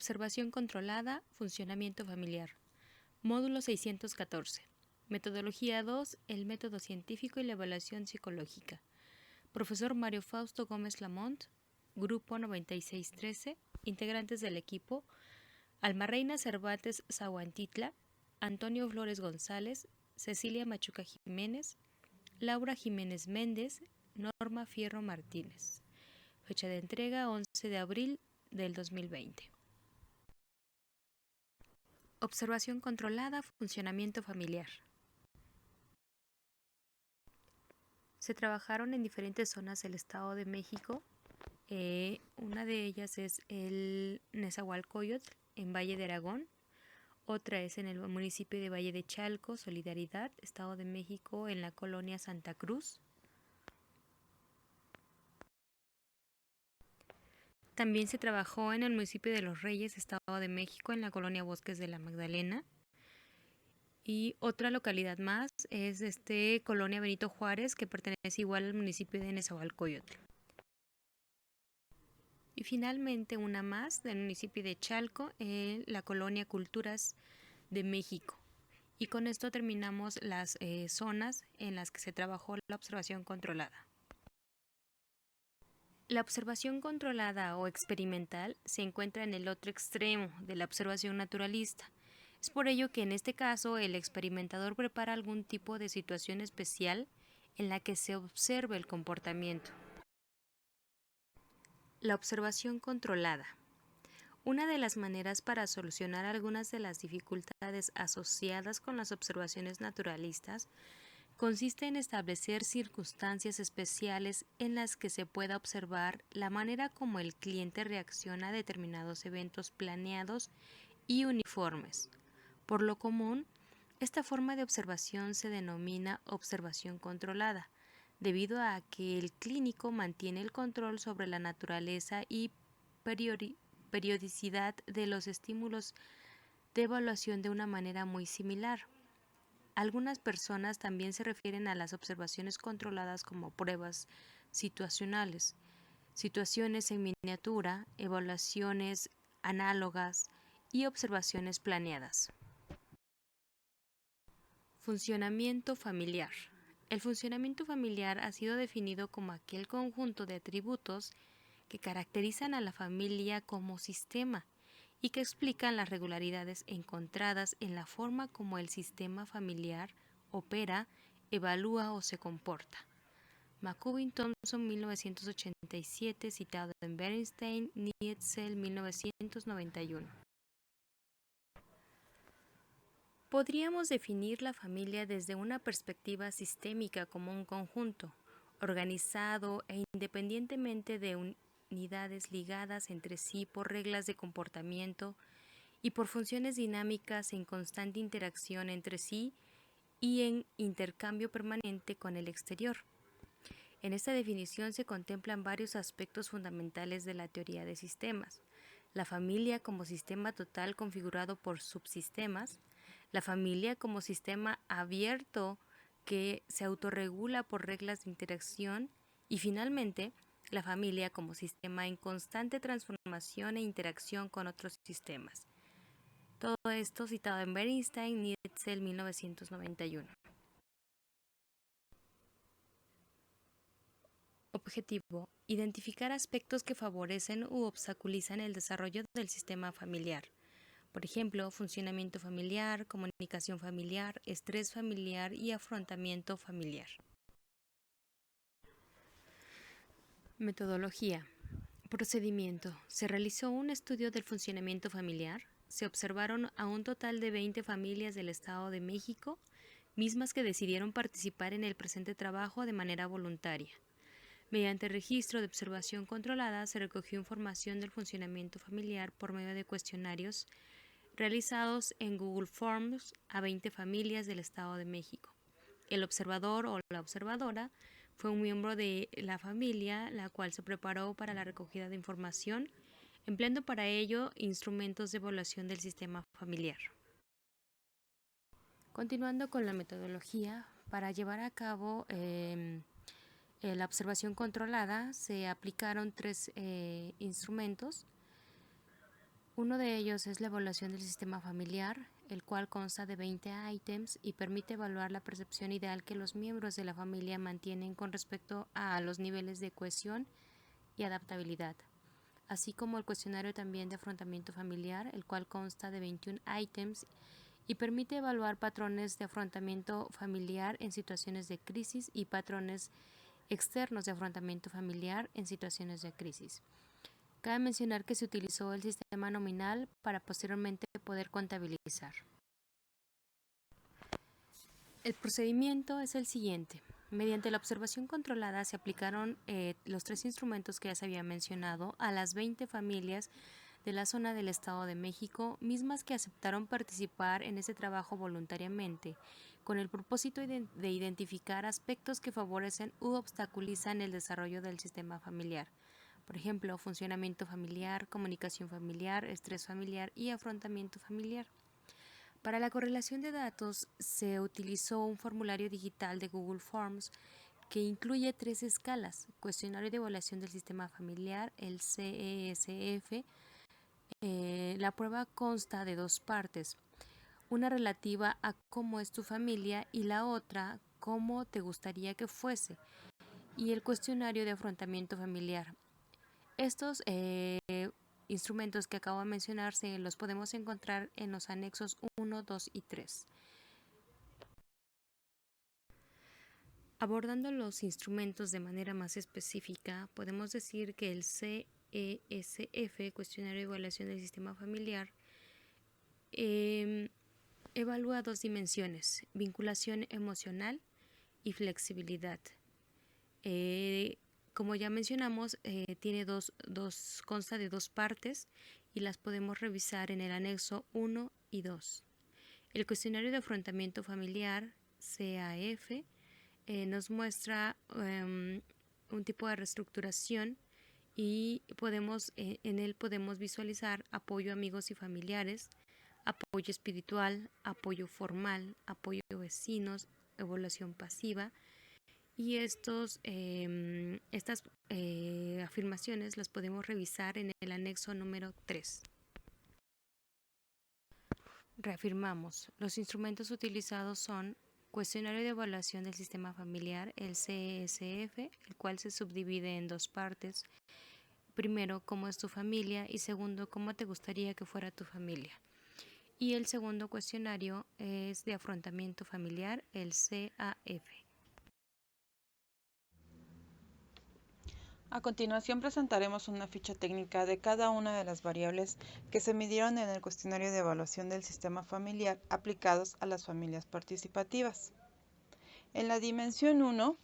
Observación controlada, funcionamiento familiar. Módulo 614. Metodología 2, el método científico y la evaluación psicológica. Profesor Mario Fausto Gómez Lamont, Grupo 9613, integrantes del equipo: Alma Reina Cervantes Zahuantitla, Antonio Flores González, Cecilia Machuca Jiménez, Laura Jiménez Méndez, Norma Fierro Martínez. Fecha de entrega 11 de abril del 2020. Observación controlada, funcionamiento familiar. Se trabajaron en diferentes zonas del Estado de México. Una de ellas es el Nezahualcóyotl, en Valle de Aragón. Otra es en el municipio de Valle de Chalco, Solidaridad, Estado de México, en la colonia Santa Cruz. También se trabajó en el municipio de Los Reyes, Estado de México, en la colonia Bosques de la Magdalena. Y otra localidad más es colonia Benito Juárez, que pertenece igual al municipio de Nezahualcóyotl. Y finalmente una más del municipio de Chalco, en la colonia Culturas de México. Y con esto terminamos las zonas en las que se trabajó la observación controlada. La observación controlada o experimental se encuentra en el otro extremo de la observación naturalista. Es por ello que en este caso el experimentador prepara algún tipo de situación especial en la que se observe el comportamiento. La observación controlada. Una de las maneras para solucionar algunas de las dificultades asociadas con las observaciones naturalistas consiste en establecer circunstancias especiales en las que se pueda observar la manera como el cliente reacciona a determinados eventos planeados y uniformes. Por lo común, esta forma de observación se denomina observación controlada, debido a que el clínico mantiene el control sobre la naturaleza y periodicidad de los estímulos de evaluación de una manera muy similar. Algunas personas también se refieren a las observaciones controladas como pruebas situacionales, situaciones en miniatura, evaluaciones análogas y observaciones planeadas. Funcionamiento familiar. El funcionamiento familiar ha sido definido como aquel conjunto de atributos que caracterizan a la familia como sistema y que explican las regularidades encontradas en la forma como el sistema familiar opera, evalúa o se comporta. McCubbin-Thompson, 1987, citado en Bernstein, Nietzel, 1991. Podríamos definir la familia desde una perspectiva sistémica como un conjunto, organizado e independientemente de unidades ligadas entre sí por reglas de comportamiento y por funciones dinámicas en constante interacción entre sí y en intercambio permanente con el exterior. En esta definición se contemplan varios aspectos fundamentales de la teoría de sistemas: la familia como sistema total configurado por subsistemas, la familia como sistema abierto que se autorregula por reglas de interacción y finalmente la familia como sistema en constante transformación e interacción con otros sistemas. Todo esto citado en Bernstein, Nietzel, 1991. Objetivo: identificar aspectos que favorecen u obstaculizan el desarrollo del sistema familiar. Por ejemplo, funcionamiento familiar, comunicación familiar, estrés familiar y afrontamiento familiar. Metodología. Procedimiento. Se realizó un estudio del funcionamiento familiar. Se observaron a un total de 20 familias del Estado de México, mismas que decidieron participar en el presente trabajo de manera voluntaria. Mediante registro de observación controlada se recogió información del funcionamiento familiar por medio de cuestionarios realizados en Google Forms a 20 familias del Estado de México. El observador o la observadora fue un miembro de la familia, la cual se preparó para la recogida de información, empleando para ello instrumentos de evaluación del sistema familiar. Continuando con la metodología, para llevar a cabo la observación controlada se aplicaron 3 instrumentos. Uno de ellos es la evaluación del sistema familiar, el cual consta de 20 ítems y permite evaluar la percepción ideal que los miembros de la familia mantienen con respecto a los niveles de cohesión y adaptabilidad, así como el cuestionario también de afrontamiento familiar, el cual consta de 21 ítems y permite evaluar patrones de afrontamiento familiar en situaciones de crisis y patrones externos de afrontamiento familiar en situaciones de crisis. Cabe mencionar que se utilizó el sistema nominal para posteriormente poder contabilizar. El procedimiento es el siguiente. Mediante la observación controlada se aplicaron los 3 instrumentos que ya se había mencionado a las 20 familias de la zona del Estado de México, mismas que aceptaron participar en ese trabajo voluntariamente, con el propósito de identificar aspectos que favorecen u obstaculizan el desarrollo del sistema familiar. Por ejemplo, funcionamiento familiar, comunicación familiar, estrés familiar y afrontamiento familiar. Para la correlación de datos se utilizó un formulario digital de Google Forms que incluye 3 escalas: cuestionario de evaluación del sistema familiar, el CESF. La prueba consta de 2 partes, una relativa a cómo es tu familia y la otra cómo te gustaría que fuese, y el cuestionario de afrontamiento familiar. Estos instrumentos que acabo de mencionar los podemos encontrar en los anexos 1, 2 y 3. Abordando los instrumentos de manera más específica, podemos decir que el CESF, Cuestionario de Evaluación del Sistema Familiar, evalúa 2 dimensiones: vinculación emocional y flexibilidad. Como ya mencionamos, consta de 2 partes y las podemos revisar en el anexo 1 y 2. El cuestionario de afrontamiento familiar, CAF, nos muestra un tipo de reestructuración y en él podemos visualizar apoyo a amigos y familiares, apoyo espiritual, apoyo formal, apoyo a vecinos, evaluación pasiva. Y estas afirmaciones las podemos revisar en el anexo número 3. Reafirmamos, los instrumentos utilizados son cuestionario de evaluación del sistema familiar, el CESF, el cual se subdivide en 2 partes. Primero, cómo es tu familia, y segundo, cómo te gustaría que fuera tu familia. Y el segundo cuestionario es de afrontamiento familiar, el CAF. A continuación presentaremos una ficha técnica de cada una de las variables que se midieron en el cuestionario de evaluación del sistema familiar aplicados a las familias participativas. En la dimensión 1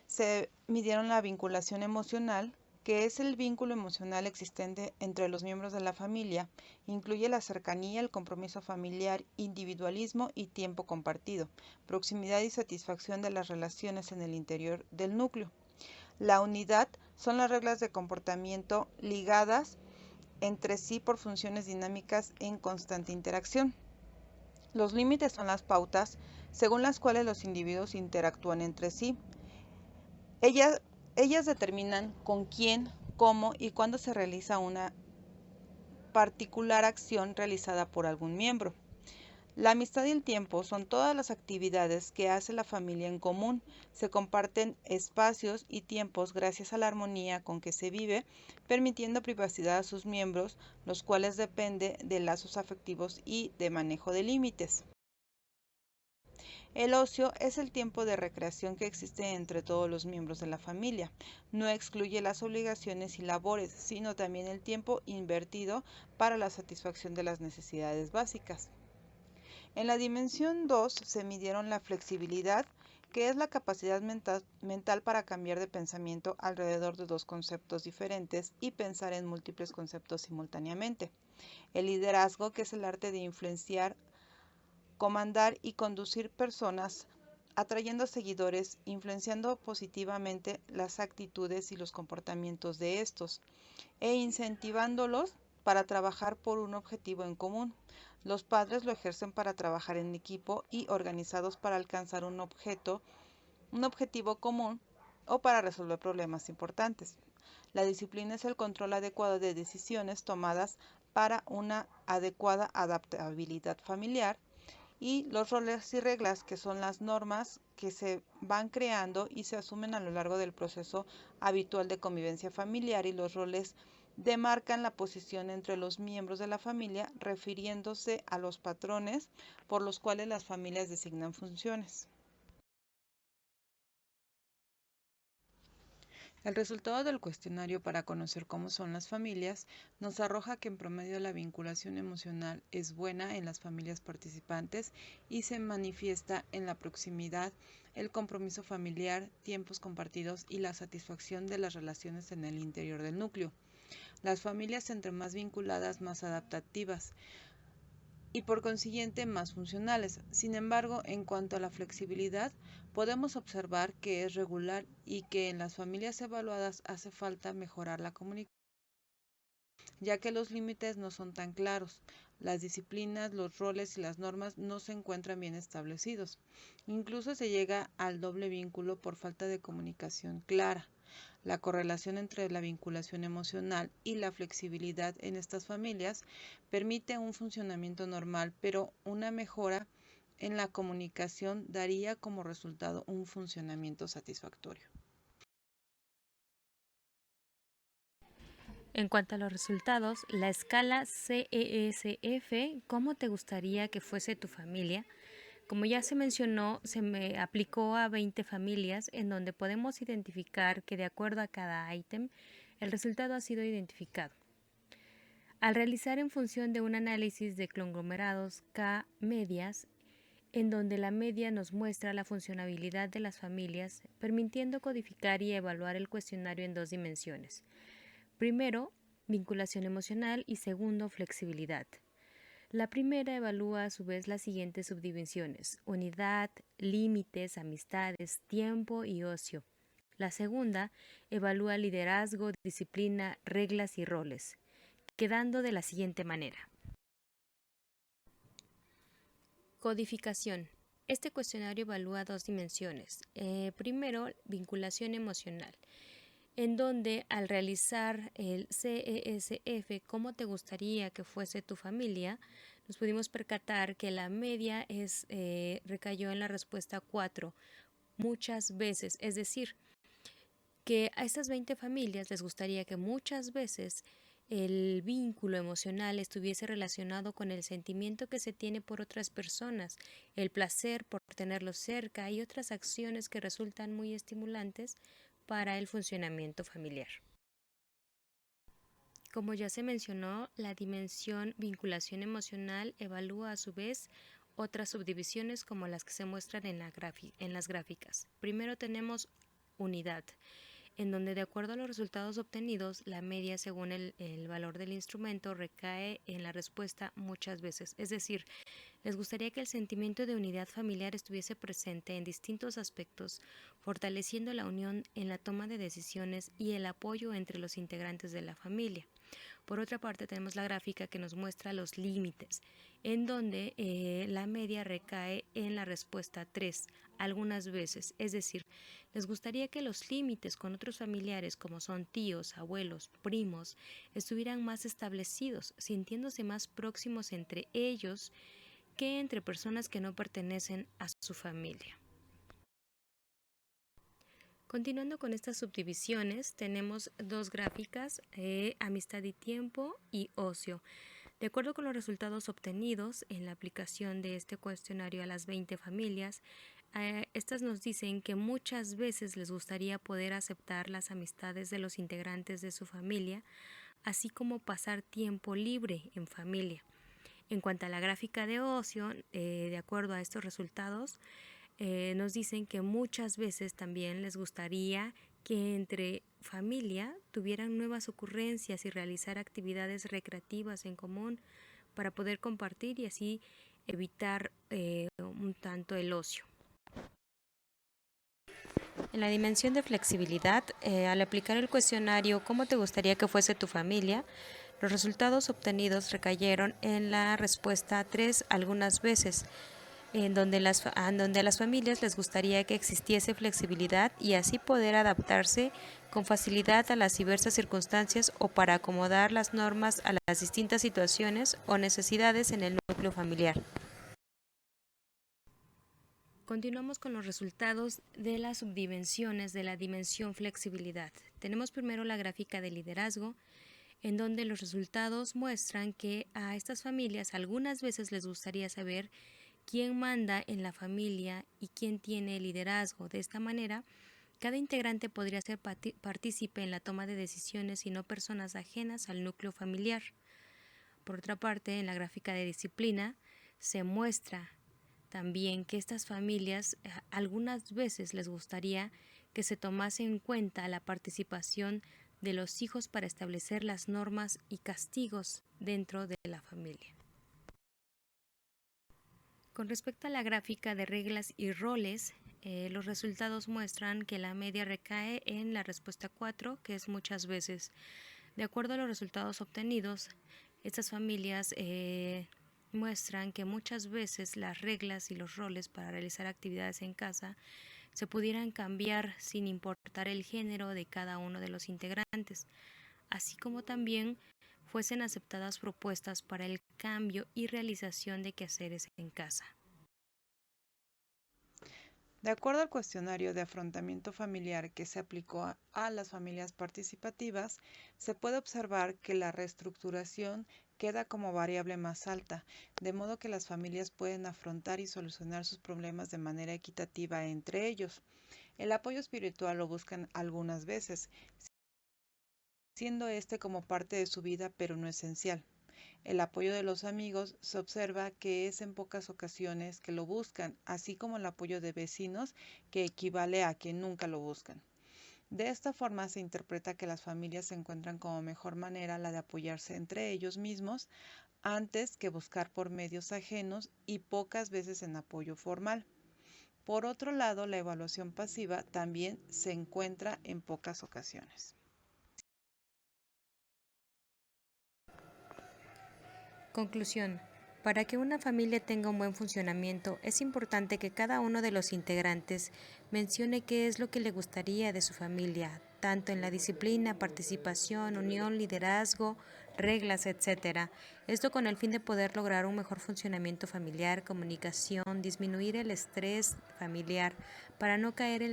se midieron la vinculación emocional, que es el vínculo emocional existente entre los miembros de la familia. Incluye la cercanía, el compromiso familiar, individualismo y tiempo compartido, proximidad y satisfacción de las relaciones en el interior del núcleo. La unidad son las reglas de comportamiento ligadas entre sí por funciones dinámicas en constante interacción. Los límites son las pautas según las cuales los individuos interactúan entre sí. Ellas determinan con quién, cómo y cuándo se realiza una particular acción realizada por algún miembro. La amistad y el tiempo son todas las actividades que hace la familia en común. Se comparten espacios y tiempos gracias a la armonía con que se vive, permitiendo privacidad a sus miembros, los cuales depende de lazos afectivos y de manejo de límites. El ocio es el tiempo de recreación que existe entre todos los miembros de la familia. No excluye las obligaciones y labores, sino también el tiempo invertido para la satisfacción de las necesidades básicas. En la dimensión 2 se midieron la flexibilidad, que es la capacidad mental para cambiar de pensamiento alrededor de 2 conceptos diferentes y pensar en múltiples conceptos simultáneamente. El liderazgo, que es el arte de influenciar, comandar y conducir personas, atrayendo seguidores, influenciando positivamente las actitudes y los comportamientos de estos, e incentivándolos para trabajar por un objetivo en común. Los padres lo ejercen para trabajar en equipo y organizados para alcanzar un objetivo común o para resolver problemas importantes. La disciplina es el control adecuado de decisiones tomadas para una adecuada adaptabilidad familiar, y los roles y reglas, que son las normas que se van creando y se asumen a lo largo del proceso habitual de convivencia familiar, y los roles demarcan la posición entre los miembros de la familia, refiriéndose a los patrones por los cuales las familias designan funciones. El resultado del cuestionario para conocer cómo son las familias nos arroja que en promedio la vinculación emocional es buena en las familias participantes y se manifiesta en la proximidad, el compromiso familiar, tiempos compartidos y la satisfacción de las relaciones en el interior del núcleo. Las familias entre más vinculadas, más adaptativas y por consiguiente más funcionales. Sin embargo, en cuanto a la flexibilidad, podemos observar que es regular y que en las familias evaluadas hace falta mejorar la comunicación, ya que los límites no son tan claros. Las disciplinas, los roles y las normas no se encuentran bien establecidos. Incluso se llega al doble vínculo por falta de comunicación clara. La correlación entre la vinculación emocional y la flexibilidad en estas familias permite un funcionamiento normal, pero una mejora en la comunicación daría como resultado un funcionamiento satisfactorio. En cuanto a los resultados, la escala CESF, ¿cómo te gustaría que fuese tu familia? Como ya se mencionó, se me aplicó a 20 familias en donde podemos identificar que de acuerdo a cada ítem, el resultado ha sido identificado. Al realizar en función de un análisis de conglomerados K-medias, en donde la media nos muestra la funcionabilidad de las familias, permitiendo codificar y evaluar el cuestionario en 2 dimensiones. Primero, vinculación emocional y segundo, flexibilidad. La primera evalúa a su vez las siguientes subdivisiones: unidad, límites, amistades, tiempo y ocio. La segunda evalúa liderazgo, disciplina, reglas y roles, quedando de la siguiente manera. Codificación. Este cuestionario evalúa 2 dimensiones. Primero, vinculación emocional, en donde al realizar el CESF, ¿cómo te gustaría que fuese tu familia?, nos pudimos percatar que la media recayó en la respuesta 4 muchas veces, es decir, que a estas 20 familias les gustaría que muchas veces el vínculo emocional estuviese relacionado con el sentimiento que se tiene por otras personas, el placer por tenerlos cerca y otras acciones que resultan muy estimulantes para el funcionamiento familiar. Como ya se mencionó, la dimensión vinculación emocional evalúa a su vez otras subdivisiones como las que se muestran en las gráficas. Primero tenemos unidad, en donde de acuerdo a los resultados obtenidos, la media según el valor del instrumento recae en la respuesta muchas veces, es decir, les gustaría que el sentimiento de unidad familiar estuviese presente en distintos aspectos, fortaleciendo la unión en la toma de decisiones y el apoyo entre los integrantes de la familia. Por otra parte, tenemos la gráfica que nos muestra los límites, en donde la media recae en la respuesta 3, algunas veces, es decir, les gustaría que los límites con otros familiares como son tíos, abuelos, primos, estuvieran más establecidos, sintiéndose más próximos entre ellos que entre personas que no pertenecen a su familia. Continuando con estas subdivisiones, tenemos 2 gráficas, amistad y tiempo y ocio. De acuerdo con los resultados obtenidos en la aplicación de este cuestionario a las 20 familias, estas nos dicen que muchas veces les gustaría poder aceptar las amistades de los integrantes de su familia, así como pasar tiempo libre en familia. En cuanto a la gráfica de ocio, de acuerdo a estos resultados, nos dicen que muchas veces también les gustaría que entre familia tuvieran nuevas ocurrencias y realizar actividades recreativas en común para poder compartir y así evitar un tanto el ocio. En la dimensión de flexibilidad, al aplicar el cuestionario ¿cómo te gustaría que fuese tu familia?, los resultados obtenidos recayeron en la respuesta 3 algunas veces. en donde a las familias les gustaría que existiese flexibilidad y así poder adaptarse con facilidad a las diversas circunstancias o para acomodar las normas a las distintas situaciones o necesidades en el núcleo familiar. Continuamos con los resultados de las subdimensiones de la dimensión flexibilidad. Tenemos primero la gráfica de liderazgo, en donde los resultados muestran que a estas familias algunas veces les gustaría saber quién manda en la familia y quién tiene el liderazgo. De esta manera, cada integrante podría ser partícipe en la toma de decisiones y no personas ajenas al núcleo familiar. Por otra parte, en la gráfica de disciplina se muestra también que estas familias algunas veces les gustaría que se tomase en cuenta la participación de los hijos para establecer las normas y castigos dentro de la familia. Con respecto a la gráfica de reglas y roles, los resultados muestran que la media recae en la respuesta 4, que es muchas veces. De acuerdo a los resultados obtenidos, estas familias muestran que muchas veces las reglas y los roles para realizar actividades en casa se pudieran cambiar sin importar el género de cada uno de los integrantes, así como también fuesen aceptadas propuestas para el cambio y realización de quehaceres en casa. De acuerdo al cuestionario de afrontamiento familiar que se aplicó a las familias participativas, se puede observar que la reestructuración queda como variable más alta, de modo que las familias pueden afrontar y solucionar sus problemas de manera equitativa entre ellos. El apoyo espiritual lo buscan algunas veces, siendo este como parte de su vida pero no esencial. El apoyo de los amigos se observa que es en pocas ocasiones que lo buscan, así como el apoyo de vecinos, que equivale a que nunca lo buscan. De esta forma se interpreta que las familias encuentran como mejor manera la de apoyarse entre ellos mismos antes que buscar por medios ajenos y pocas veces en apoyo formal. Por otro lado, la evaluación pasiva también se encuentra en pocas ocasiones. Conclusión. Para que una familia tenga un buen funcionamiento, es importante que cada uno de los integrantes mencione qué es lo que le gustaría de su familia, tanto en la disciplina, participación, unión, liderazgo, reglas, etc. Esto con el fin de poder lograr un mejor funcionamiento familiar, comunicación, disminuir el estrés familiar, para no caer en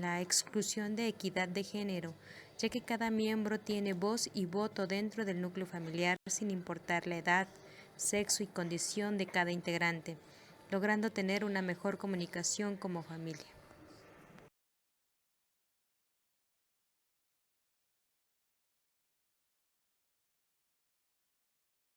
la exclusión de equidad de género, ya que cada miembro tiene voz y voto dentro del núcleo familiar sin importar la edad, sexo y condición de cada integrante, logrando tener una mejor comunicación como familia.